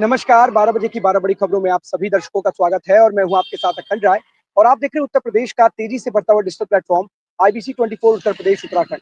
नमस्कार, 12 बजे की 12 बड़ी खबरों में आप सभी दर्शकों का स्वागत है और मैं हूं आपके साथ अखंड राय। और आप देख रहे हैं उत्तर प्रदेश का तेजी से बढ़ता हुआ digital platform IBC 24 Uttar Pradesh Uttarakhand.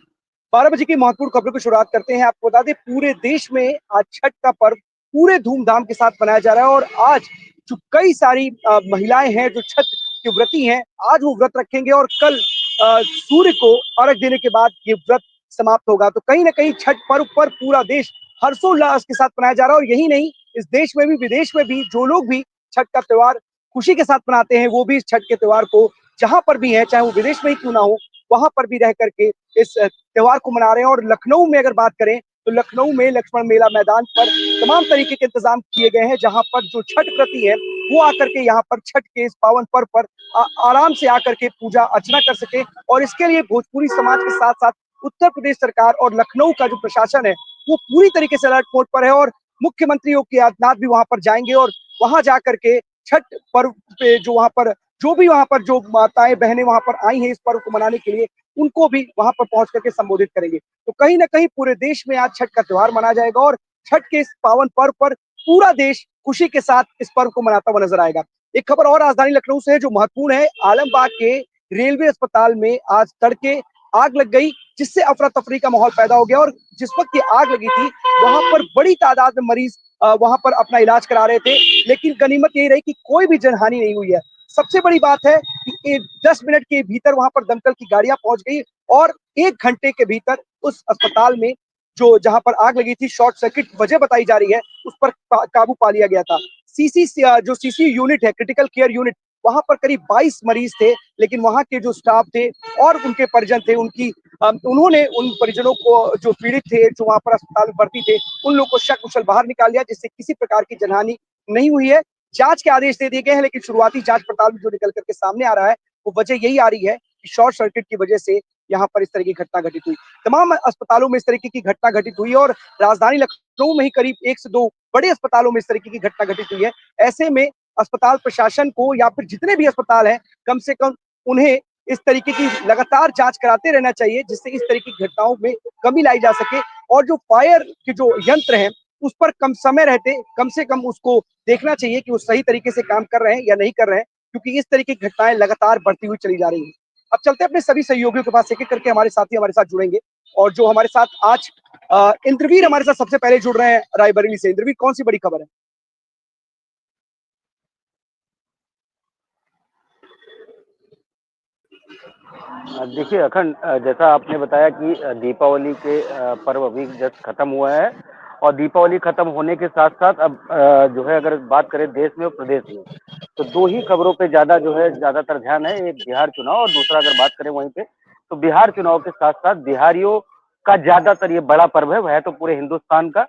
12 बजे की महत्वपूर्ण खबरों की शुरुआत करते हैं। आपको बता दें, पूरे देश में आज छठ का पर्व पूरे धूमधाम के साथ मनाया जा रहा है और आज जो कई सारी महिलाएं हैं जो छठ की व्रती हैं, आज वो व्रत रखेंगे और कल सूर्य को अर्घ देने के बाद ये व्रत समाप्त होगा। तो कहीं ना कहीं छठ पर्व पर पूरा देश हर्षोल्लास के साथ मनाया जा रहा है। और यही नहीं, इस देश में भी विदेश में भी जो लोग भी छठ का त्योहार खुशी के साथ मनाते हैं, वो भी इस छठ के त्योहार को जहां पर भी है, चाहे वो विदेश में ही क्यों ना हो, वहां पर भी रह करके इस त्योहार को मना रहे हैं। और लखनऊ में अगर बात करें तो लखनऊ में लक्ष्मण मेला मैदान पर तमाम तरीके के इंतजाम किए गए हैं, जहां पर जो छठ व्रती है वो आकर के यहाँ पर छठ के इस पावन पर्व पर आराम से आकर के पूजा अर्चना कर सके। और इसके लिए भोजपुरी समाज के साथ साथ उत्तर प्रदेश सरकार और लखनऊ का जो प्रशासन है वो पूरी तरीके से अलर्ट मोड पर है। और मुख्यमंत्री योगी आदित्यनाथ भी वहां पर जाएंगे और वहां जाकर के छठ पर्व पे जो भी वहां पर जो माताएं बहनें वहां पर आई हैं इस पर्व को मनाने के लिए, उनको भी वहां पर पहुंच करके संबोधित करेंगे। तो कहीं ना कहीं पूरे देश में आज छठ का त्योहार मनाया जाएगा और छठ के इस पावन पर्व पर पूरा देश खुशी के साथ इस पर्व को मनाता हुआ नजर आएगा। एक खबर और राजधानी लखनऊ से है जो महत्वपूर्ण है। आलमबाग के रेलवे अस्पताल में आज तड़के आग लग गई, जिससे अफरा तफरी का माहौल पैदा हो गया। और जिस वक्त ये आग लगी थी वहां पर बड़ी तादाद में मरीज वहां पर अपना इलाज करा रहे थे, लेकिन गनीमत यही रही कि कोई भी जनहानि नहीं हुई है। सबसे बड़ी बात है कि 10 मिनट के भीतर वहां पर दमकल की गाड़ियां पहुंच गई और 1 घंटे के भीतर उस अस्पताल में जो जहां पर आग लगी थी, शॉर्ट सर्किट वजह बताई जा रही है, उस पर काबू पा लिया गया था। सीसी यूनिट है, क्रिटिकल केयर यूनिट, वहां पर करीब 22 मरीज थे, लेकिन वहां के जो स्टाफ थे और उनके परिजन थे, उन्होंने उन परिजनों को जो पीड़ित थे, जो वहां पर अस्पताल में भर्ती थे, उन लोगों को सकुशल बाहर निकाल लिया, जिससे किसी प्रकार की जनहानि नहीं हुई है। जांच के आदेश दे दिए गए हैं, लेकिन शुरुआती जांच पड़ताल में जो निकल करके सामने आ रहा है वो वजह यही आ रही है कि शॉर्ट सर्किट की वजह से यहाँ पर इस तरह की घटना घटित हुई। तमाम अस्पतालों में इस तरीके की घटना घटित हुई और राजधानी लखनऊ में ही करीब 1 से 2 बड़े अस्पतालों में इस तरीके की घटना घटित हुई है। ऐसे में अस्पताल प्रशासन को या फिर जितने भी अस्पताल हैं, कम से कम उन्हें इस तरीके की लगातार जांच कराते रहना चाहिए, जिससे इस तरह की घटनाओं में कमी लाई जा सके। और जो फायर के जो यंत्र हैं उस पर कम समय रहते कम से कम उसको देखना चाहिए कि वो सही तरीके से काम कर रहे हैं या नहीं कर रहे हैं, क्योंकि इस तरीके की घटनाएं लगातार बढ़ती हुई चली जा रही है। अब चलते अपने सभी सहयोगियों के पास, एक एक करके हमारे साथी हमारे साथ जुड़ेंगे। और जो हमारे साथ आज इंद्रवीर हमारे साथ सबसे पहले जुड़ रहे हैं रायबरेली से। इंद्रवीर, कौन सी बड़ी खबर है? देखिए अखंड, जैसा आपने बताया कि दीपावली के पर्व अभी जस्ट खत्म हुआ है और दीपावली खत्म होने के साथ साथ अब जो है अगर बात करें देश में और प्रदेश में, तो दो ही खबरों पे ज्यादा जो है ज्यादातर ध्यान है। एक बिहार चुनाव और दूसरा अगर बात करें वहीं पे, तो बिहार चुनाव के साथ साथ बिहारियों का ज्यादातर ये बड़ा पर्व है, वह है तो पूरे हिंदुस्तान का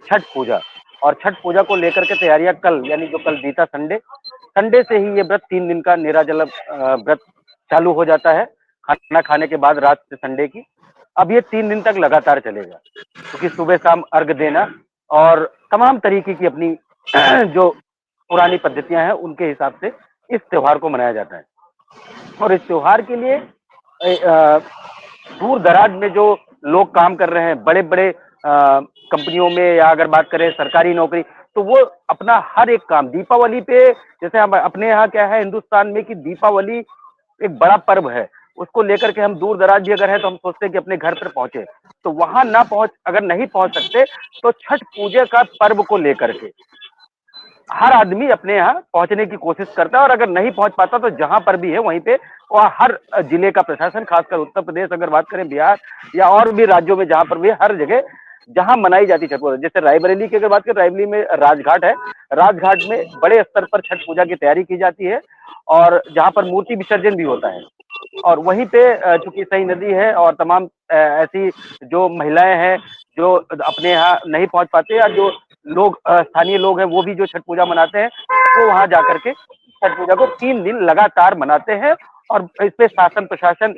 छठ पूजा। और छठ पूजा को लेकर के तैयारियां कल, यानी जो कल बीता संडे, संडे से ही ये व्रत 3 दिन का निराजल व्रत चालू हो जाता है, खाना खाने के बाद रात से संडे की। अब ये 3 दिन तक लगातार चलेगा, क्योंकि सुबह शाम अर्घ देना और तमाम तरीके की अपनी जो पुरानी पद्धतियां हैं उनके हिसाब से इस त्योहार को मनाया जाता है। और इस त्योहार के लिए दूर दराज में जो लोग काम कर रहे हैं, बड़े बड़े कंपनियों में या अगर बात करें सरकारी नौकरी, तो वो अपना हर एक काम दीपावली पे, जैसे हम अपने यहाँ क्या है हिंदुस्तान में कि दीपावली एक बड़ा पर्व है, उसको लेकर के हम दूर दराज भी अगर है तो हम सोचते हैं कि अपने घर पर पहुंचे, तो वहां ना पहुंच अगर नहीं पहुंच सकते तो छठ पूजा का पर्व को लेकर के हर आदमी अपने यहाँ पहुंचने की कोशिश करता है। और अगर नहीं पहुंच पाता तो जहां पर भी है वहीं पे, और हर जिले का प्रशासन, खासकर उत्तर प्रदेश अगर बात करें, बिहार या और भी राज्यों में जहां पर भी, हर जगह जहां मनाई जाती छठ पूजा, जैसे रायबरेली की अगर बात करें, रायबरेली में राजघाट है, राजघाट में बड़े स्तर पर छठ पूजा की तैयारी की जाती है और जहां पर मूर्ति विसर्जन भी होता है। और वहीं पे चूंकि सई नदी है और तमाम ऐसी जो महिलाएं हैं जो अपने यहाँ नहीं पहुंच पाते, या जो लोग स्थानीय लोग हैं वो भी जो छठ पूजा मनाते हैं, वो वहां जाकर के छठ पूजा को 3 दिन लगातार मनाते हैं। और इस पे शासन प्रशासन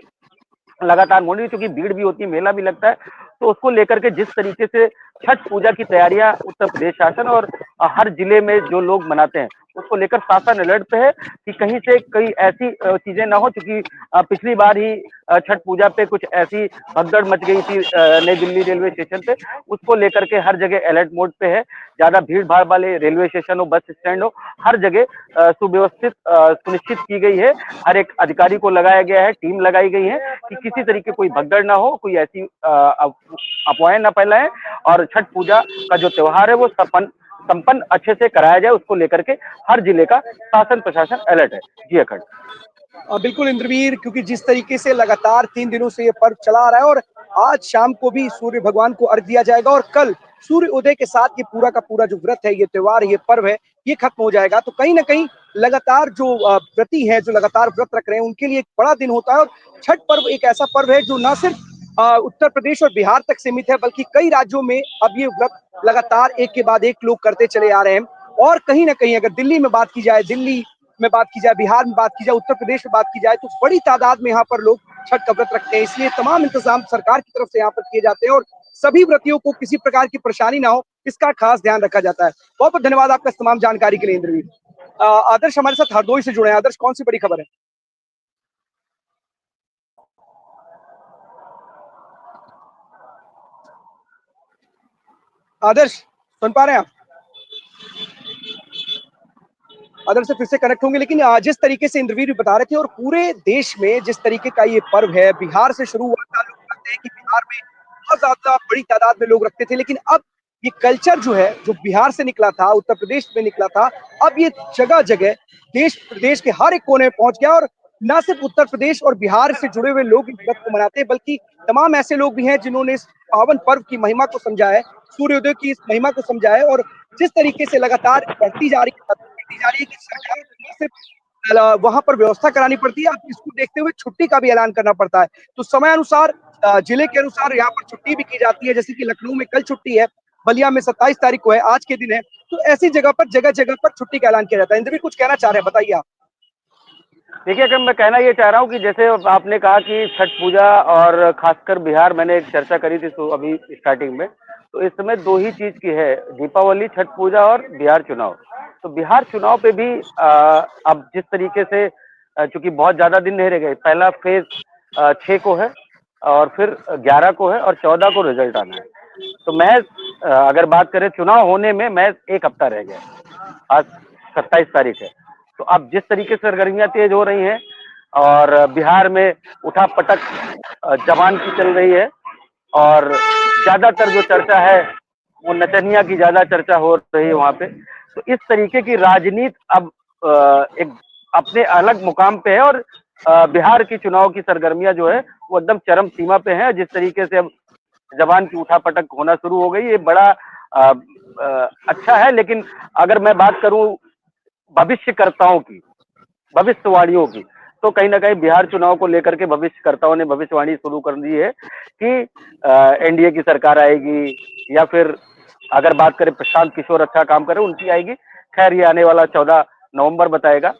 लगातार मॉनिटरिंग, क्योंकि भीड़ भी होती है, मेला भी लगता है, तो उसको लेकर के जिस तरीके से छठ पूजा की तैयारियां उत्तर प्रदेश शासन और हर जिले में जो लोग मनाते हैं उसको लेकर शासन अलर्ट पे है कि कहीं से कई ऐसी चीजें ना हो, क्योंकि पिछली बार ही छठ पूजा पे कुछ ऐसी भगदड़ मच गई थी नई दिल्ली रेलवे स्टेशन पे। उसको लेकर के हर जगह अलर्ट मोड पे है। ज्यादा भीड़ भाड़ वाले रेलवे स्टेशन हो, बस स्टैंड हो, हर जगह सुव्यवस्थित सुनिश्चित की गई है। हर एक अधिकारी को लगाया गया है, टीम लगाई गई है कि किसी तरीके कोई भगदड़ ना हो, कोई ऐसी अफवाहें ना फैलाएं, और छठ पूजा का जो त्योहार है वो संपन्न अच्छे से कराया जाए, उसको लेकर के हर जिले का शासन प्रशासन अलर्ट है। जी अखंड। बिल्कुल इंद्रवीर, क्योंकि जिस तरीके से लगातार 3 दिनों से ये पर्व चला आ रहा है और आज शाम को भी सूर्य भगवान को अर्घ दिया जाएगा और कल सूर्य उदय के साथ ये पूरा का पूरा जो व्रत है, ये त्योहार, ये पर्व है, ये खत्म हो जाएगा। तो कहीं ना कहीं लगातार जो व्रती हैं, जो लगातार व्रत रख रहे हैं, उनके लिए एक बड़ा दिन होता है। और छठ पर्व एक ऐसा पर्व है जो न सिर्फ उत्तर प्रदेश और बिहार तक सीमित है, बल्कि कई राज्यों में अब ये व्रत लगातार एक के बाद एक लोग करते चले आ रहे हैं। और कहीं ना कहीं अगर दिल्ली में बात की जाए, दिल्ली में बात की जाए, बिहार में बात की जाए, उत्तर प्रदेश में बात की जाए, तो बड़ी तादाद में यहाँ पर लोग छठ का व्रत रखते हैं। इसलिए तमाम इंतजाम सरकार की तरफ से यहाँ पर किए जाते हैं और सभी व्रतियों को किसी प्रकार की परेशानी ना हो, इसका खास ध्यान रखा जाता है। बहुत बहुत धन्यवाद आपका इस तमाम जानकारी के लिए इंद्रवीर। आदर्श हमारे साथ हरदोई से जुड़े हैं। आदर्श, कौन सी बड़ी खबर है? आदर्श, सुन पा रहे हैं आप? अदर से फिर से कनेक्ट होंगे, लेकिन जिस तरीके से इंद्रवीर बता रहे थे और पूरे देश में जिस तरीके का ये पर्व है, बिहार से शुरू हुआ था। लोग कहते हैं कि बिहार में बहुत ज्यादा बड़ी तादाद में लोग रखते थे, लेकिन अब ये कल्चर जो है, जो बिहार से निकला था, उत्तर प्रदेश में निकला था, अब ये जगह जगह देश प्रदेश के हर एक कोने में पहुंच गया। और न सिर्फ उत्तर प्रदेश और बिहार से जुड़े हुए लोग इस व्रत को मनाते हैं, बल्कि तमाम ऐसे लोग भी हैं जिन्होंने इस पावन पर्व की महिमा को समझा है, सूर्योदय की इस महिमा को समझा है। और जिस तरीके से लगातार बढ़ती जा रही है कि सरकार को सिर्फ वहां पर व्यवस्था करानी पड़ती है, अब इसको देखते हुए छुट्टी का भी ऐलान करना पड़ता है। तो समय अनुसार, जिले के अनुसार यहाँ पर छुट्टी भी की जाती है। जैसे कि लखनऊ में कल छुट्टी है, बलिया में 27 तारीख को है, आज के दिन है। तो ऐसी जगह जगह पर छुट्टी का ऐलान किया जाता है। इंद्र भी कुछ कहना चाह रहे हैं, बताइए आप। देखिए, अगर मैं कहना ये चाह रहा हूँ कि जैसे आपने कहा कि छठ पूजा और खासकर बिहार, मैंने एक चर्चा करी थी तो अभी स्टार्टिंग में, तो इस समय दो ही चीज की है, दीपावली, छठ पूजा और बिहार चुनाव। तो बिहार चुनाव पे भी अब जिस तरीके से चूंकि बहुत ज्यादा दिन नहीं रह गए, पहला फेज 6 को है और फिर 11 को है और 14 को रिजल्ट आना है। तो महज अगर बात करें चुनाव होने में महज एक हफ्ता रह गया। आज 27 तारीख है। तो अब जिस तरीके से सरगर्मियां तेज हो रही हैं और बिहार में उठा पटक जवान की चल रही है, और ज्यादातर जो चर्चा है वो नचनिया की ज्यादा चर्चा हो रही है वहां पे। तो इस तरीके की राजनीति अब एक अपने अलग मुकाम पे है, और बिहार की चुनाव की सरगर्मियां जो है वो एकदम चरम सीमा पे है। जिस तरीके से अब जवान की उठापटक होना शुरू हो गई, ये बड़ा अच्छा है। लेकिन अगर मैं बात करूं भविष्यकर्ताओं की, भविष्यवाणियों की, तो कहीं ना कहीं बिहार चुनाव को लेकर के भविष्यकर्ताओं ने भविष्यवाणी शुरू कर दी है कि एनडीए की सरकार आएगी, या फिर अगर बात करें प्रशांत किशोर अच्छा काम करे उनकी आएगी। खैर, ये आने वाला 14 नवंबर बताएगा।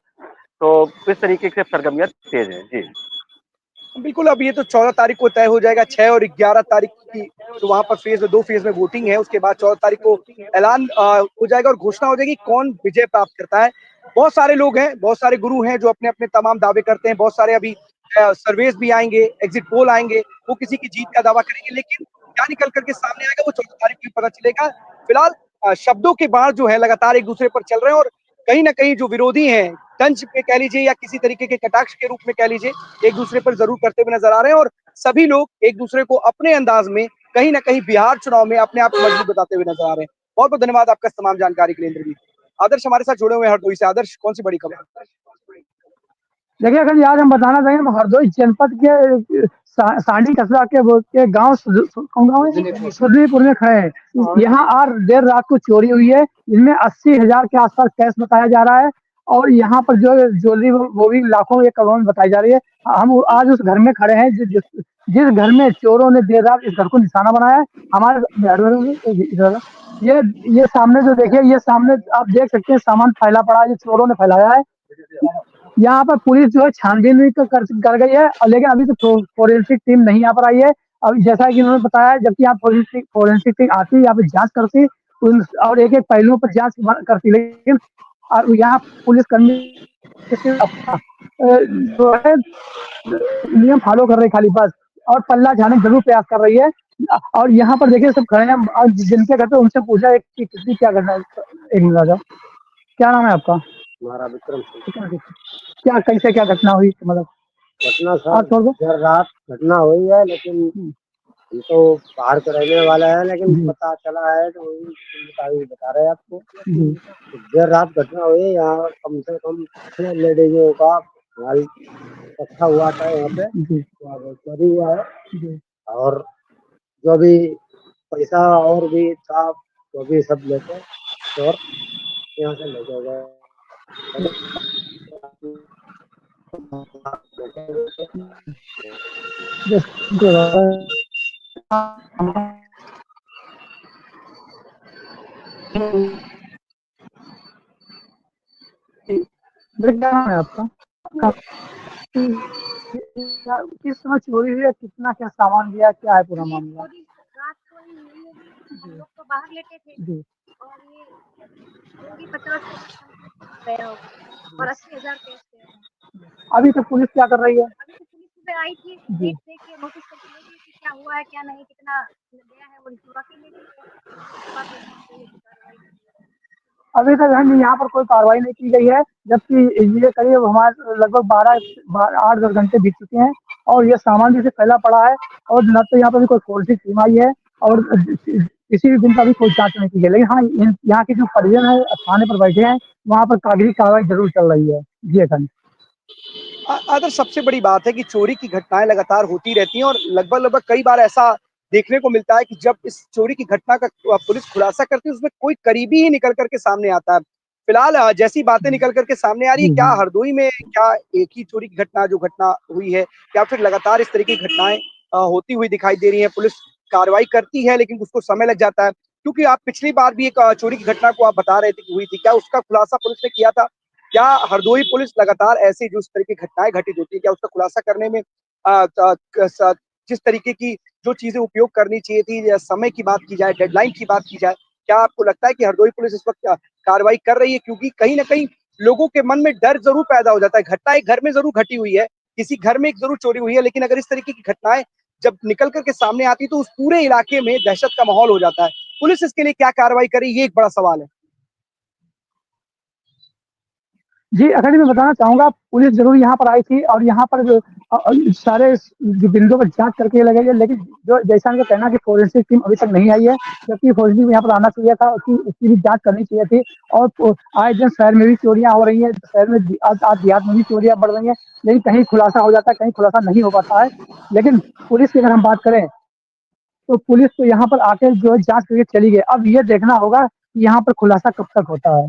तो इस तरीके से सरगर्मियां तेज है। जी बिल्कुल, अब ये तो 14 तारीख को तय हो जाएगा। 6 और 11 तारीख की तो वहां पर दो फेज में वोटिंग है। उसके बाद 14 तारीख को ऐलान हो जाएगा और घोषणा हो जाएगी कौन विजय प्राप्त करता है। बहुत सारे लोग हैं, बहुत सारे गुरु हैं जो अपने अपने तमाम दावे करते हैं। बहुत सारे अभी सर्वेस भी आएंगे, एग्जिट पोल आएंगे, वो किसी की जीत का दावा करेंगे। लेकिन क्या निकल करके सामने आएगा वो 14 तारीख को पता चलेगा। फिलहाल शब्दों के बाढ़ जो है लगातार एक दूसरे पर चल रहे हैं और कहीं ना कहीं जो विरोधी हैं, तंज पे कह लीजिए या किसी तरीके के कटाक्ष के रूप में कह लीजिए, एक दूसरे पर जरूर करते हुए नजर आ रहे हैं। और सभी लोग एक दूसरे को अपने अंदाज में कहीं ना कहीं बिहार चुनाव में अपने आप को मजबूत बताते हुए नजर आ रहे हैं। बहुत बहुत धन्यवाद आपका तमाम जानकारी के लिए इंद्रजीत। आदर्श हमारे साथ जुड़े हुए हैं हरदोई से। आदर्श, कौन सी बड़ी खबर? देखिए, अगर आज हम बताना चाहेंगे हम हरदोई जनपद के सांडी कस्बा के गांव सुदरीपुर में खड़े हैं। यहाँ आज देर रात को चोरी हुई है। इनमें 80,000 के आसपास कैश बताया जा रहा है और यहाँ पर जो ज्वेलरी वो भी लाखों एक करोड़ में बताई जा रही है। हम आज उस घर में खड़े हैं जिस घर में चोरों ने देर रात इस घर को निशाना बनाया है। हमारे ये सामने जो देखिए, ये सामने आप देख सकते हैं सामान फैला पड़ा है, ये चोरों ने फैलाया है। यहाँ पर पुलिस जो है छानबीन भी कर गई है, लेकिन अभी तो फोरेंसिक टीम नहीं यहाँ पर आई है। अब जैसा कि उन्होंने बताया, जबकि यहाँ फोरेंसिक टीम आती है, यहाँ पे जांच करती और एक एक पहलुओं पर जांच करती, लेकिन और यहाँ पुलिस कर्मी सिर्फ अपना जो है नियम फॉलो कर रही है खाली बस, और पल्ला झाड़ने का जरूर प्रयास कर रही है। और यहाँ पर देखिए सब खड़े हैं, और जिनके घर पे उनसे पूछा एक कि किसकी क्या घटना है। एक मिनट आ जाओ, क्या नाम है आपका? हमारा विक्रम सिंह। क्या कैसे क्या घटना हुई मतलब? घटना आप सर छोड़ दो। देर रात घटना हुई है, लेकिन हम तो बाहर के रहने वाला है, लेकिन जी पता चला है तो वही मुताबिक बता रहे हैं आपको। जी तो देर रात घटना हुई है, यहाँ कम से कम 6 लेडीजों का हाल इकट्ठा हुआ था यहाँ पे। जी वहाँ पे चोरी हुआ है, जी। और जो भी पैसा और भी था वो भी सब लेके चोर यहाँ से लेके गए। क्या नाम है आपका? किस समय चोरी हुई है, कितना क्या सामान गया, क्या है पूरा मामला? रात को ही हुई है जी। हम लोग तो बाहर लेटे थे जी और ये चोरी 50 के गया होगा और 80,000 कैश गया था। अभी तक पुलिस क्या कर रही है? अभी तो पुलिस सुबह आई थी, जी देख के नोटिस करके ले गई कि क्या हुआ है क्या नहीं, कितना गया है, वो रिकवा के ले गई है। उसके बाद देखना चाहिए कि कार्रवाई की जाए। अभी तक हम यहाँ पर कोई कार्रवाई नहीं की गई है, जबकि ये करीब हमारे लगभग 8-10 घंटे बीत चुके हैं, और ये सामान भी से फैला पड़ा है, और न तो यहाँ पर भी कोई फोरेंसिक टीम आई है, और किसी भी दिन का भी कोई जांच नहीं की गई। लेकिन हाँ, यहाँ के जो परिजन है थाने पर बैठे हैं, वहाँ पर कागजी कार्रवाई जरूर चल रही है। जी अखंड। अगर सबसे बड़ी बात है कि चोरी की घटनाएं लगातार होती रहती हैं और लगभग लगभग कई बार ऐसा देखने को मिलता है कि जब इस चोरी की घटना का पुलिस खुलासा करती है, उसमें कोई करीबी ही निकल करके सामने आता है। फिलहाल जैसी बातें निकल करके सामने आ रही है, जी क्या जी हरदोई में क्या एक ही चोरी की घटना जो घटना हुई है, या फिर लगातार इस तरह की घटनाएं होती हुई दिखाई दे रही है? पुलिस कार्रवाई करती है लेकिन उसको समय लग जाता है, क्योंकि आप पिछली बार भी एक चोरी की घटना को आप बता रहे थे कि हुई थी, क्या उसका खुलासा पुलिस ने किया था? क्या हरदोई पुलिस लगातार ऐसी जो इस तरह की घटनाएं घटित होती है, क्या उसका खुलासा करने में जिस तरीके की जो चीजें उपयोग करनी चाहिए थी, या समय की बात की जाए, डेडलाइन की बात की जाए, क्या आपको लगता है कि हरदोई पुलिस इस वक्त कार्रवाई कर रही है? क्योंकि कहीं ना कहीं लोगों के मन में डर जरूर पैदा हो जाता है। घटना एक घर में जरूर घटी हुई है, किसी घर में एक जरूर चोरी हुई है, लेकिन अगर इस तरीके की घटनाएं जब निकल करके सामने आती है तो उस पूरे इलाके में दहशत का माहौल हो जाता है। पुलिस इसके लिए क्या कार्रवाई करे, ये एक बड़ा सवाल है। जी, अगर मैं बताना चाहूँगा, पुलिस ज़रूर यहाँ पर आई थी, और यहाँ पर जो सारे जो बिंदुओं पर जाँच करके लगे हैं, लेकिन जो जैसा इनका कहना है कि फोरेंसिक टीम अभी तक नहीं आई है, जबकि फोरेंसिक यहाँ पर आना चाहिए था, उसकी भी जाँच करनी चाहिए थी। और आए दिन शहर में भी चोरियाँ हो रही हैं, शहर में आज देहात में भी चोरियाँ बढ़ रही हैं, लेकिन कहीं खुलासा हो जाता है, कहीं खुलासा नहीं हो पाता है। लेकिन पुलिस की अगर हम बात करें, तो पुलिस तो यहाँ पर आके जो है जाँच करके चली गई। अब ये देखना होगा कि यहाँ पर खुलासा कब तक होता है।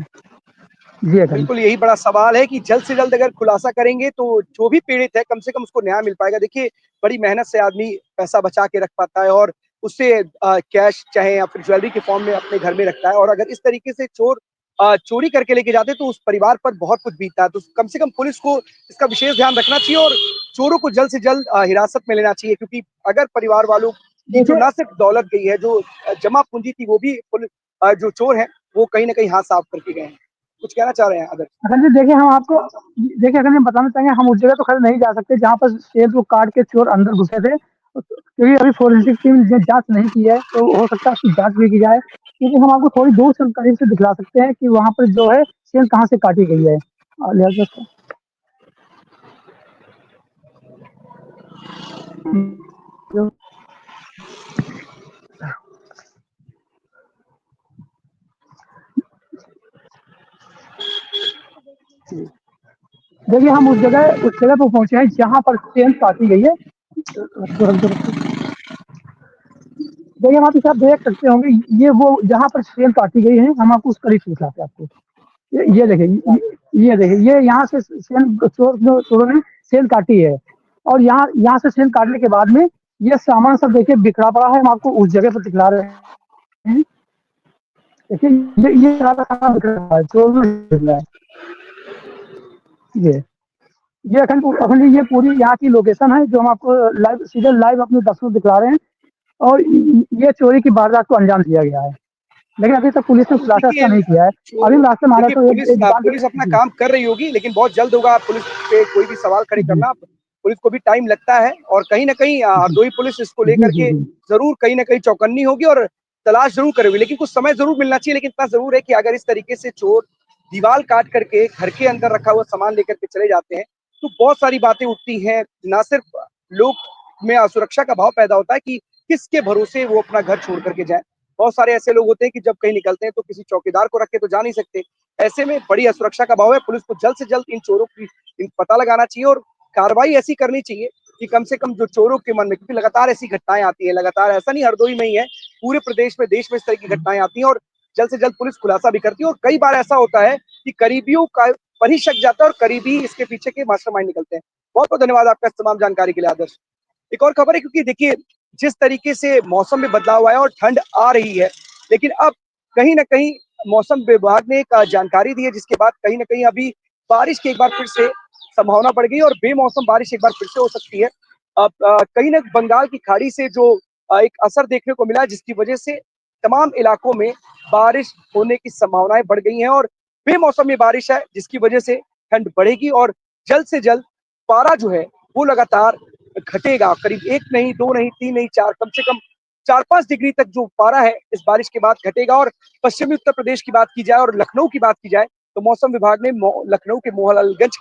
जी अखंड। बिल्कुल यही बड़ा सवाल है कि जल्द से जल्द अगर खुलासा करेंगे तो जो भी पीड़ित है कम से कम उसको न्याय मिल पाएगा। देखिए, बड़ी मेहनत से आदमी पैसा बचा के रख पाता है और उससे कैश चाहे या फिर ज्वेलरी के फॉर्म में अपने घर में रखता है, और अगर इस तरीके से चोर चोरी करके लेके जाते हैं तो उस परिवार पर बहुत कुछ बीतता है। तो कम से कम पुलिस को इसका विशेष ध्यान रखना चाहिए और चोरों को जल्द से जल्द हिरासत में लेना चाहिए, क्योंकि अगर परिवार वालों की जो देखिए ना सिर्फ दौलत गई है, जो जमा पूंजी थी, वो भी जो चोर है वो कहीं ना कहीं हाथ साफ करके गए हैं। कुछ कहना चाह रहे हैं अगर? अगर जी देखिए, हम आपको देखिए, अगर हम बताना चाहेंगे, हम उस जगह तो खैर नहीं जा सकते जहाँ पर शेर को काट के चोर अंदर घुसे थे, क्योंकि अभी फोरेंसिक टीम ने जांच नहीं की है, तो हो सकता है उसकी जांच भी की जाए। क्योंकि हम आपको थोड़ी दूर से करीब से दिखला सकते हैं कि वहाँ पर जो है शेर कहाँ से काटी गई है। लिहाजा से जो- देखिए, हम उस जगह पर पहुंचे हैं जहाँ पर शेर काटी गई है। रख दो। देखिए, हम आप इसे आप देख सकते होंगे, ये वो जहाँ पर शेर काटी गई है, हम आपको उस करीब से दिखाते हैं आपको। ये देखिए, ये देखिए, ये यहाँ से चोरों ने सेल काटी है, और यहाँ यहाँ से सेल काटने के बाद में ये सामान सब देखिए बिखरा पड़ा है। हम आपको उस जगह पर दिखला रहे हैं। देखिए, ये सारा सामान बिखरा हुआ है, चोरों ने निकला है। ये ये अखंड ये पूरी यहाँ की लोकेशन है, जो हम आपको सीधे लाइव अपने दर्शकों को दिखला रहे हैं, और ये चोरी की वारदात को अंजाम दिया गया है। लेकिन अभी तक पुलिस ने खुलासा देखिए, इसका नहीं किया है। जो अभी रास्ते में आ रहा देखिए तो एक पुलिस दुकान पुलिस अपना पे काम कर रही होगी, लेकिन बहुत जल्द होगा। पुलिस पे कोई भी सवाल खड़े जी, करना, पुलिस को भी टाइम लगता है और कहीं न कहीं जी, हरदोई पुलिस इसको जी, लेकर जी, के जी, ज़रूर कहीं न कहीं चौकन्नी होगी और तलाश ज़रूर करेगी। लेकिन कुछ समय ज़रूर मिलना चाहिए, लेकिन इतना ज़रूर है कि अगर इस तरीके से चोर दीवार काट करके घर के अंदर रखा हुआ सामान लेकर के चले जाते हैं, तो बहुत सारी बातें उठती हैं। ना सिर्फ लोग में असुरक्षा का भाव पैदा होता है कि किसके भरोसे वो अपना घर छोड़ कर के जाएँ। बहुत सारे ऐसे लोग होते हैं कि जब कहीं निकलते हैं तो किसी चौकीदार को रख के तो जा नहीं सकते। ऐसे में बड़ी असुरक्षा का भाव है। पुलिस को जल्द से जल्द इन चोरों की पता लगाना चाहिए और कार्रवाई ऐसी करनी चाहिए कि कम से कम जो चोरों के मन में, क्योंकि लगातार ऐसी घटनाएँ आती हैं, लगातार ऐसा नहीं हरदोई में ही है, पूरे प्रदेश में, देश में इस तरह की घटनाएँ आती हैं और जल्द से जल्द पुलिस खुलासा भी करती है और कई बार ऐसा होता है कि करीबियों का पर ही शक जाता है और करीबी इसके पीछे के मास्टरमाइंड निकलते हैं। बहुत-बहुत धन्यवाद आपका इस तमाम जानकारी के लिए आदर्श। एक और खबर है, क्योंकि देखिए जिस तरीके से मौसम में बदलाव आया और ठंड आ रही है, लेकिन अब कहीं न कहीं मौसम विभाग ने एक जानकारी दी है, जिसके बाद कहीं न कहीं अभी बारिश की एक बार फिर से संभावना बढ़ गई और बेमौसम बारिश एक बार फिर से हो सकती है। अब कहीं न बंगाल की खाड़ी से जो एक असर देखने को मिला, जिसकी वजह से तमाम इलाकों में बारिश होने की संभावनाएँ बढ़ गई हैं और बेमौसमी बारिश है, जिसकी वजह से ठंड बढ़ेगी और जल्द से जल्द पारा जो है वो लगातार घटेगा। करीब 1 नहीं, 2 नहीं, 3 नहीं, 4, कम से कम 4-5 डिग्री तक जो पारा है इस बारिश के बाद घटेगा और पश्चिमी उत्तर प्रदेश की बात की जाए और लखनऊ की बात की जाए, तो मौसम विभाग ने लखनऊ के मोहनलालगंज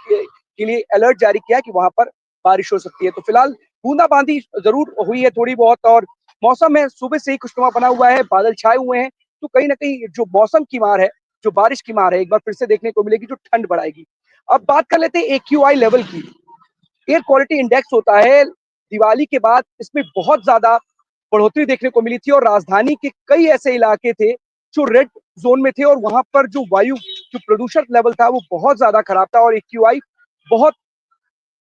के लिए अलर्ट जारी किया है कि वहाँ पर बारिश हो सकती है। तो फिलहाल बूंदाबांदी ज़रूर हुई है थोड़ी बहुत और मौसम है सुबह से ही खुशनुमा बना हुआ है, बादल छाए हुए हैं, तो कहीं न कहीं जो मौसम की मार है, जो बारिश की मार है, एक बार फिर से देखने को मिलेगी, जो ठंड बढ़ाएगी। अब बात कर लेते हैं एक्यूआई लेवल की। एयर क्वालिटी इंडेक्स होता है, दिवाली के बाद इसमें बहुत ज़्यादा बढ़ोतरी देखने को मिली थी और राजधानी के कई ऐसे इलाके थे जो रेड ज़ोन में थे और वहाँ पर जो वायु जो प्रदूषण लेवल था वो बहुत ज़्यादा खराब था और एक्यूआई बहुत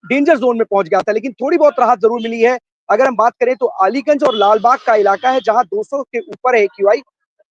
डेंजर ज़ोन में पहुँच गया था। लेकिन थोड़ी बहुत राहत ज़रूर मिली है। अगर हम बात करें तो अलीगंज और लालबाग का इलाका है जहाँ 200 के ऊपर है एक्यूआई।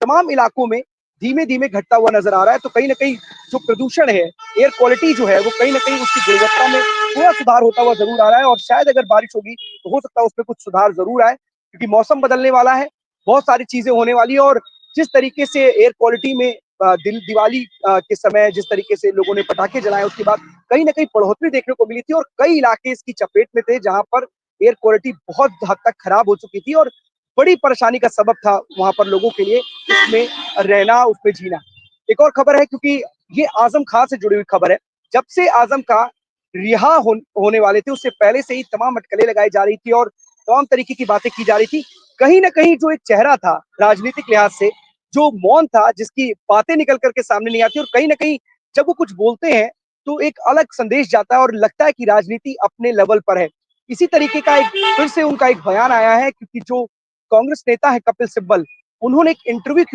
तमाम इलाकों में धीमे-धीमे घटता हुआ नज़र आ रहा है। तो कहीं न कहीं जो प्रदूषण है, एयर क्वालिटी जो है वो कहीं न कहीं उसकी गुणवत्ता में थोड़ा सुधार होता हुआ ज़रूर आ रहा है और शायद अगर बारिश होगी तो हो सकता है उसमें कुछ सुधार ज़रूर आए, क्योंकि मौसम बदलने वाला है, बहुत सारी चीज़ें होने वाली है और जिस तरीके से एयर क्वालिटी में दिवाली के समय जिस तरीके से लोगों ने पटाखे जलाए, उसके बाद कहीं न कहीं बढ़ोतरी देखने को मिली थी और कई इलाके इसकी चपेट में थे जहाँ पर एयर क्वालिटी बहुत हद तक खराब हो चुकी थी और बड़ी परेशानी का सबब था वहाँ पर लोगों के लिए उसमें रहना, उसमें जीना। एक और खबर है, क्योंकि ये आज़म खां से जुड़ी हुई खबर है। जब से आज़म खां रिहा होने वाले थे, उससे पहले से ही तमाम अटकलें लगाई जा रही थी और तमाम तरीके की बातें की जा रही थी। कहीं न कहीं जो एक चेहरा था राजनीतिक लिहाज से, जो मौन था, जिसकी बातें निकल कर के सामने नहीं आती और कहीं न कहीं जब वो कुछ बोलते हैं, तो एक अलग संदेश जाता है और लगता है कि राजनीति अपने लेवल पर है। इसी तरीके का एक फिर से उनका एक बयान आया है, क्योंकि जो कांग्रेस नेता है कपिल सिब्बल, उन्होंने एक इंटरव्यू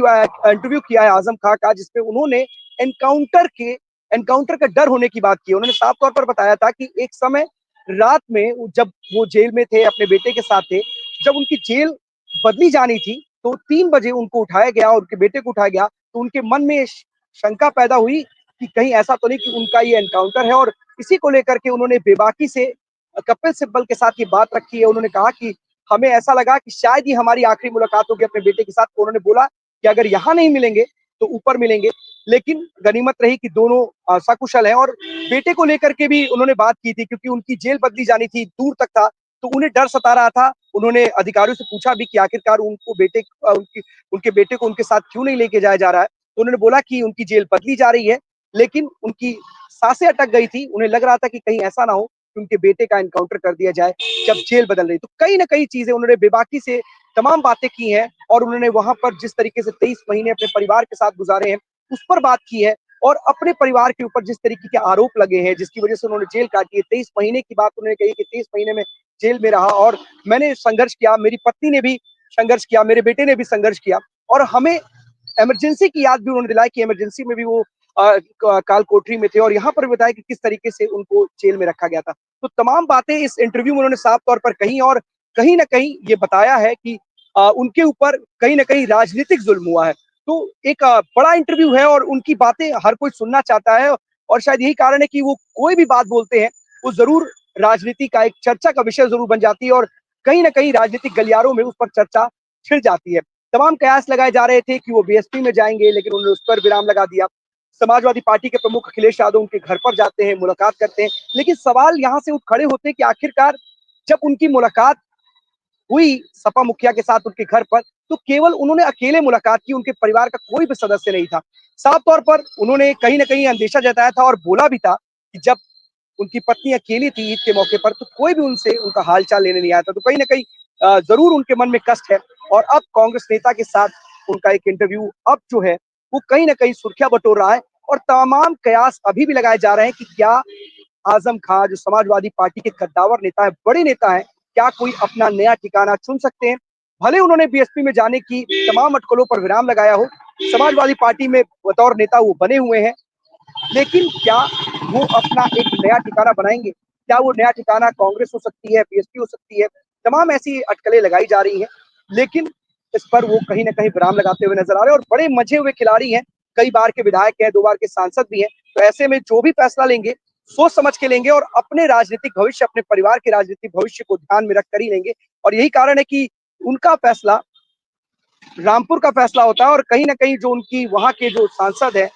किया है आज़म खां का, जिसपे उन्होंने एनकाउंटर का डर होने की बात की है। उन्होंने साफ तौर पर बताया था कि एक समय रात में जब वो जेल में थे, अपने बेटे के साथ थे, जब उनकी जेल बदली जानी थी, तो 3 बजे उनको उठाया गया और उनके बेटे को उठाया गया, तो उनके मन में शंका पैदा हुई कि कहीं ऐसा तो नहीं कि उनका ये एनकाउंटर है और इसी को लेकर के उन्होंने बेबाकी से कपिल सिब्बल के साथ ये बात रखी है। उन्होंने कहा कि हमें ऐसा लगा कि शायद ये हमारी आखिरी मुलाकात होगी अपने बेटे के साथ। तो उन्होंने बोला कि अगर यहाँ नहीं मिलेंगे तो ऊपर मिलेंगे, लेकिन गनीमत रही कि दोनों सकुशल हैं और बेटे को लेकर के भी उन्होंने बात की थी, क्योंकि उनकी जेल बदली जानी थी, दूर तक था, तो उन्हें डर सता रहा था। उन्होंने अधिकारियों से पूछा भी कि आखिरकार उनके बेटे को उनके साथ क्यों नहीं लेके जाया जा रहा है। तो उन्होंने बोला कि उनकी जेल बदली जा रही है, लेकिन उनकी सांसें अटक गई थी। उन्हें लग रहा था कि कहीं ऐसा ना हो कि उनके बेटे का एनकाउंटर कर दिया जाए जब जेल बदल रही। तो कहीं न कहीं चीज़ें उन्होंने बेबाकी से तमाम बातें की हैं और उन्होंने वहाँ पर जिस तरीके से 23 महीने अपने परिवार के साथ गुज़ारे हैं, उस पर बात की है और अपने परिवार के ऊपर जिस तरीके के आरोप लगे हैं, जिसकी वज़ह से उन्होंने जेल काटी है, 23 महीने की बात उन्होंने कही कि 23 महीने में जेल में रहा और मैंने संघर्ष किया, मेरी पत्नी ने भी संघर्ष किया, मेरे बेटे ने भी संघर्ष किया और हमें इमरजेंसी की याद भी उन्होंने दिलाई कि इमरजेंसी में भी वो काल कोठरी में थे और यहाँ पर बताया कि किस तरीके से उनको जेल में रखा गया था। तो तमाम बातें इस इंटरव्यू में उन्होंने साफ तौर पर कही और कहीं न कहीं ये बताया है कि उनके ऊपर कहीं न कहीं राजनीतिक ज़ुल्म हुआ है। तो एक बड़ा इंटरव्यू है और उनकी बातें हर कोई सुनना चाहता है और शायद यही कारण है कि वो कोई भी बात बोलते हैं, वो ज़रूर राजनीति का एक चर्चा का विषय ज़रूर बन जाती है और कहीं न कहीं राजनीतिक गलियारों में उस पर चर्चा छिड़ जाती है। तमाम कयास लगाए जा रहे थे कि वो बीएसपी में जाएंगे, लेकिन उन्होंने उस पर विराम लगा दिया। समाजवादी पार्टी के प्रमुख अखिलेश यादव उनके घर पर जाते हैं, मुलाकात करते हैं, लेकिन सवाल यहाँ से उठ खड़े होते हैं कि आखिरकार जब उनकी मुलाकात हुई सपा मुखिया के साथ उनके घर पर, तो केवल उन्होंने अकेले मुलाकात की, उनके परिवार का कोई भी सदस्य नहीं था। साफ तौर पर उन्होंने कहीं न कहीं अंदेशा जताया था और बोला भी था कि जब उनकी पत्नी अकेली थी ईद के मौके पर, तो कोई भी उनसे उनका हाल-चाल लेने नहीं आया था। तो कहीं न कहीं ज़रूर उनके मन में कष्ट है और अब कांग्रेस नेता के साथ उनका एक इंटरव्यू अब जो है, वो कहीं न कहीं सुर्खियाँ बटोर रहा है और तमाम कयास अभी भी लगाए जा रहे हैं कि क्या आजम खां जो समाजवादी पार्टी के कद्दावर नेता है, बड़े नेता हैं, क्या कोई अपना नया ठिकाना चुन सकते हैं? भले उन्होंने बीएसपी में जाने की तमाम अटकलों पर विराम लगाया हो, समाजवादी पार्टी में बतौर नेता वो बने हुए हैं, लेकिन क्या वो अपना एक नया ठिकाना बनाएंगे? क्या वो नया ठिकाना कांग्रेस हो सकती है, बीएसपी हो सकती है? तमाम ऐसी अटकलें लगाई जा रही हैं, लेकिन इस पर वो कहीं न कहीं विराम लगाते हुए नज़र आ रहे हैं और बड़े मंझे हुए खिलाड़ी हैं, कई बार के विधायक हैं, 2 बार के सांसद भी हैं, तो ऐसे में जो भी फैसला लेंगे, सोच समझ के लेंगे और अपने राजनीतिक भविष्य, अपने परिवार के राजनीतिक भविष्य को ध्यान में रख कर ही लेंगे और यही कारण है कि उनका फैसला रामपुर का फैसला होता है और कहीं न कहीं जो उनकी वहाँ के जो सांसद हैं,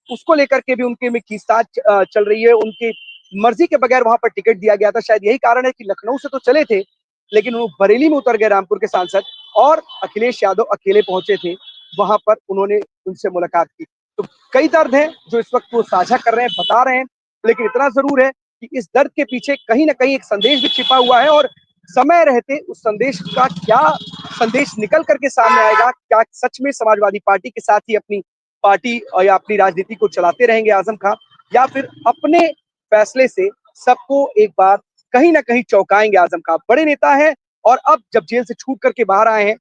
उसको लेकर के भी उनके में खींचतान चल रही है। उनकी मर्जी के बगैर वहां पर टिकट दिया गया था, शायद यही कारण है कि लखनऊ से तो चले थे, लेकिन वो बरेली में उतर गए रामपुर के सांसद और अखिलेश यादव अकेले पहुंचे थे। वहां पर उन्होंने उनसे मुलाकात की। तो कई दर्द हैं जो इस वक्त वो साझा कर रहे हैं, बता रहे हैं, लेकिन इतना जरूर है कि इस दर्द के पीछे कहीं ना कहीं एक संदेश भी छिपा हुआ है और समय रहते उस संदेश का क्या संदेश निकल करके सामने आएगा, क्या सच में समाजवादी पार्टी के साथ ही अपनी पार्टी या अपनी राजनीति को चलाते रहेंगे आजम खां, या फिर अपने फैसले से सबको एक बार कहीं ना कहीं चौंकाएंगे आजम खां। बड़े नेता हैं और अब जब जेल से छूट करके बाहर आए हैं,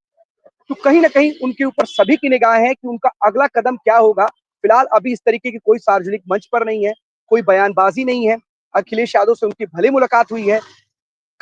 तो कहीं ना कहीं उनके ऊपर सभी की निगाहें हैं कि उनका अगला कदम क्या होगा। फिलहाल अभी इस तरीके की कोई सार्वजनिक मंच पर नहीं है, कोई बयानबाजी नहीं है। अखिलेश यादव से उनकी भले मुलाकात हुई है,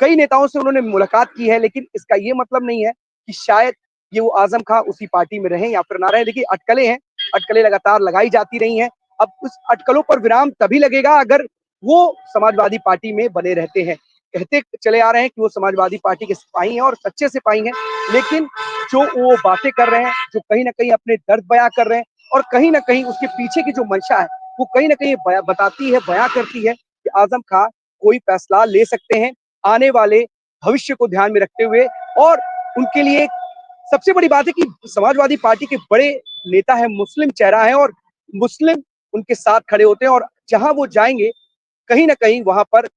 कई नेताओं से उन्होंने मुलाकात की है, लेकिन इसका ये मतलब नहीं है कि शायद ये वो आजम खां उसी पार्टी में रहें या फिर ना रहें। देखिए अटकलें हैं, अटकलें लगातार लगाई जाती रही हैं। अब उस अटकलों पर विराम तभी लगेगा अगर वो समाजवादी पार्टी में बने रहते हैं। कहते चले आ रहे हैं कि वो समाजवादी पार्टी के सिपाही हैं और सच्चे सिपाही हैं, लेकिन जो वो बातें कर रहे हैं, जो कहीं न कहीं अपने दर्द बयाँ कर रहे हैं और कहीं न कहीं उसके पीछे की जो मंशा है, वो कहीं न कहीं बताती है, बयाँ करती है कि आजम खां कोई फैसला ले सकते हैं आने वाले भविष्य को ध्यान में रखते हुए। और उनके लिए एक सबसे बड़ी बात है कि समाजवादी पार्टी के बड़े नेता है, मुस्लिम चेहरा है और मुस्लिम उनके साथ खड़े होते हैं और जहां वो जाएंगे कहीं ना कहीं वहां पर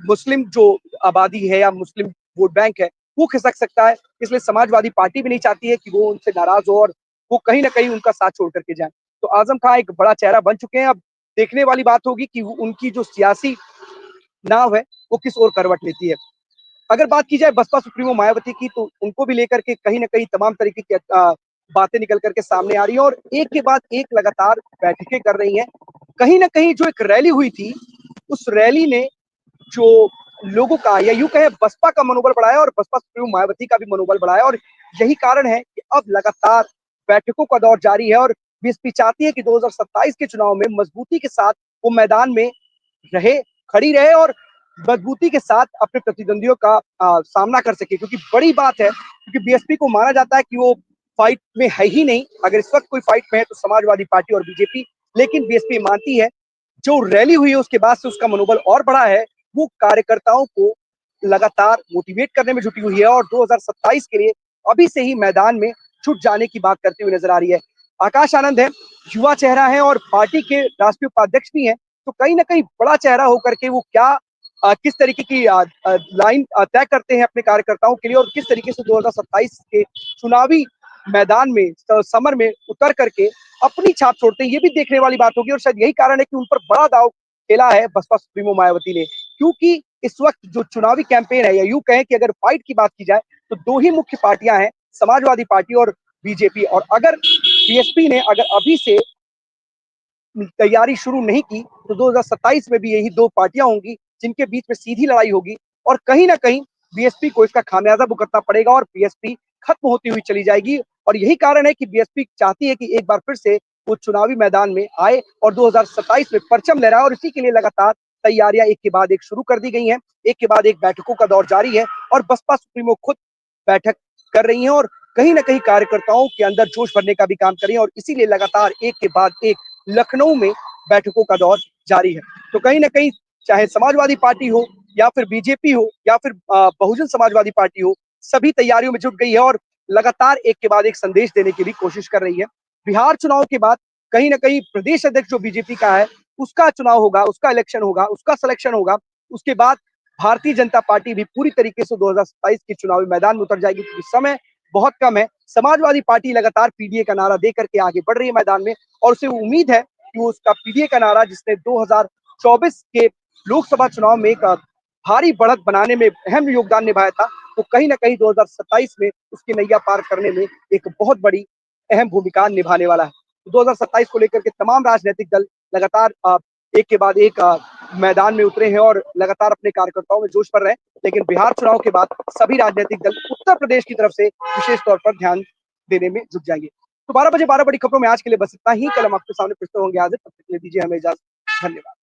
मुस्लिम जो आबादी है या मुस्लिम वोट बैंक है वो खिसक सकता है। इसलिए समाजवादी पार्टी भी नहीं चाहती है कि वो उनसे नाराज हो और वो कहीं ना कहीं उनका साथ छोड़ करके जाए। तो आजम खां एक बड़ा चेहरा बन चुके हैं। अब देखने वाली बात होगी कि उनकी जो सियासी नाव है वो किस ओर करवट लेती है। अगर बात की जाए बसपा सुप्रीमो मायावती की, तो उनको भी लेकर के कहीं न कहीं तमाम तरीके की बातें निकल कर के सामने आ रही हैं और एक के बाद एक लगातार बैठकें कर रही हैं। कहीं न कहीं जो एक रैली हुई थी, उस रैली ने जो लोगों का या यूँ कहें बसपा का मनोबल बढ़ाया और बसपा सुप्रीमो मायावती का भी मनोबल बढ़ाया और यही कारण है कि अब लगातार बैठकों का दौर जारी है और बीएसपी चाहती है कि 2027 के चुनाव में मजबूती के साथ वो मैदान में रहे, खड़ी रहे और मजबूती के साथ अपने प्रतिद्वंदियों का सामना कर सके। क्योंकि बड़ी बात है, क्योंकि बीएसपी को माना जाता है कि वो फाइट में है ही नहीं। अगर इस वक्त कोई फाइट में है तो समाजवादी पार्टी और बीजेपी, लेकिन बीएसपी मानती है जो रैली हुई है उसके बाद से उसका मनोबल और बढ़ा है। वो कार्यकर्ताओं को लगातार मोटिवेट करने में जुटी हुई है और 2027 के लिए अभी से ही मैदान में छुट जाने की बात करते हुए नजर आ रही है। आकाश आनंद है, युवा चेहरा है और पार्टी के राष्ट्रीय उपाध्यक्ष भी हैं, तो कहीं ना कहीं बड़ा चेहरा होकर के वो क्या किस तरीके की लाइन तय करते हैं अपने कार्यकर्ताओं के लिए और किस तरीके से 2027 के चुनावी मैदान में समर में उतर करके अपनी छाप छोड़ते हैं, ये भी देखने वाली बात होगी। और शायद यही कारण है कि उन पर बड़ा दाव खेला है बसपा सुप्रीमो मायावती ने, क्योंकि इस वक्त जो चुनावी कैंपेन है या यूं कहें कि अगर फाइट की बात की जाए तो दो ही मुख्य पार्टियां हैं, समाजवादी पार्टी और बीजेपी। और अगर बीएसपी ने अगर अभी से तैयारी शुरू नहीं की तो 2027 में भी यही दो पार्टियां होंगी जिनके बीच में सीधी लड़ाई होगी और कहीं ना कहीं बीएसपी को इसका खामियाजा भुगतना पड़ेगा और बीएसपी खत्म होती हुई चली जाएगी। और यही कारण है कि बीएसपी चाहती है कि एक बार फिर से वो चुनावी मैदान में आए और 2027 में परचम लहराए और इसी के लिए लगातार तैयारियां एक के बाद एक शुरू कर दी गई हैं। एक के बाद एक बैठकों का दौर जारी है और बसपा सुप्रीमो खुद बैठक कर रही हैं और कहीं ना कहीं कार्यकर्ताओं के अंदर जोश भरने का भी काम करें, और इसीलिए लगातार एक के बाद एक लखनऊ में बैठकों का दौर जारी है। तो कहीं ना कहीं चाहे समाजवादी पार्टी हो या फिर बीजेपी हो या फिर बहुजन समाजवादी पार्टी हो, सभी तैयारियों में जुट गई है और लगातार एक के बाद एक संदेश देने की भी कोशिश कर रही है। बिहार चुनाव के बाद कहीं ना कहीं प्रदेश अध्यक्ष जो बीजेपी का है उसका चुनाव होगा, उसका इलेक्शन होगा, उसका सिलेक्शन होगा। उसके बाद भारतीय जनता पार्टी भी पूरी तरीके से 2027 के चुनावी मैदान में उतर जाएगी, क्योंकि समय बहुत कम है। समाजवादी पार्टी लगातार पीडीए का नारा देकर के आगे बढ़ रही है मैदान में, और उसे उम्मीद है कि वो उसका पीडीए का नारा, जिसने 2024 के लोकसभा चुनाव में एक भारी बढ़त बनाने में अहम योगदान निभाया था, तो कहीं ना कहीं 2027 में उसकी नैया पार करने में एक बहुत बड़ी अहम भूमिका निभाने वाला है। तो 2027 को लेकर के तमाम राजनीतिक दल लगातार एक के बाद एक मैदान में उतरे हैं और लगातार अपने कार्यकर्ताओं में जोश भर रहे हैं। लेकिन बिहार चुनाव के बाद सभी राजनीतिक दल उत्तर प्रदेश की तरफ से विशेष तौर पर ध्यान देने में जुट जाएंगे। तो 12 बजे 12 बड़ी खबरों में आज के लिए बस इतना ही। कल हम आपके सामने फिर से होंगे हाजिर, तब तक के लिए दीजिए हमें इजाजत। धन्यवाद।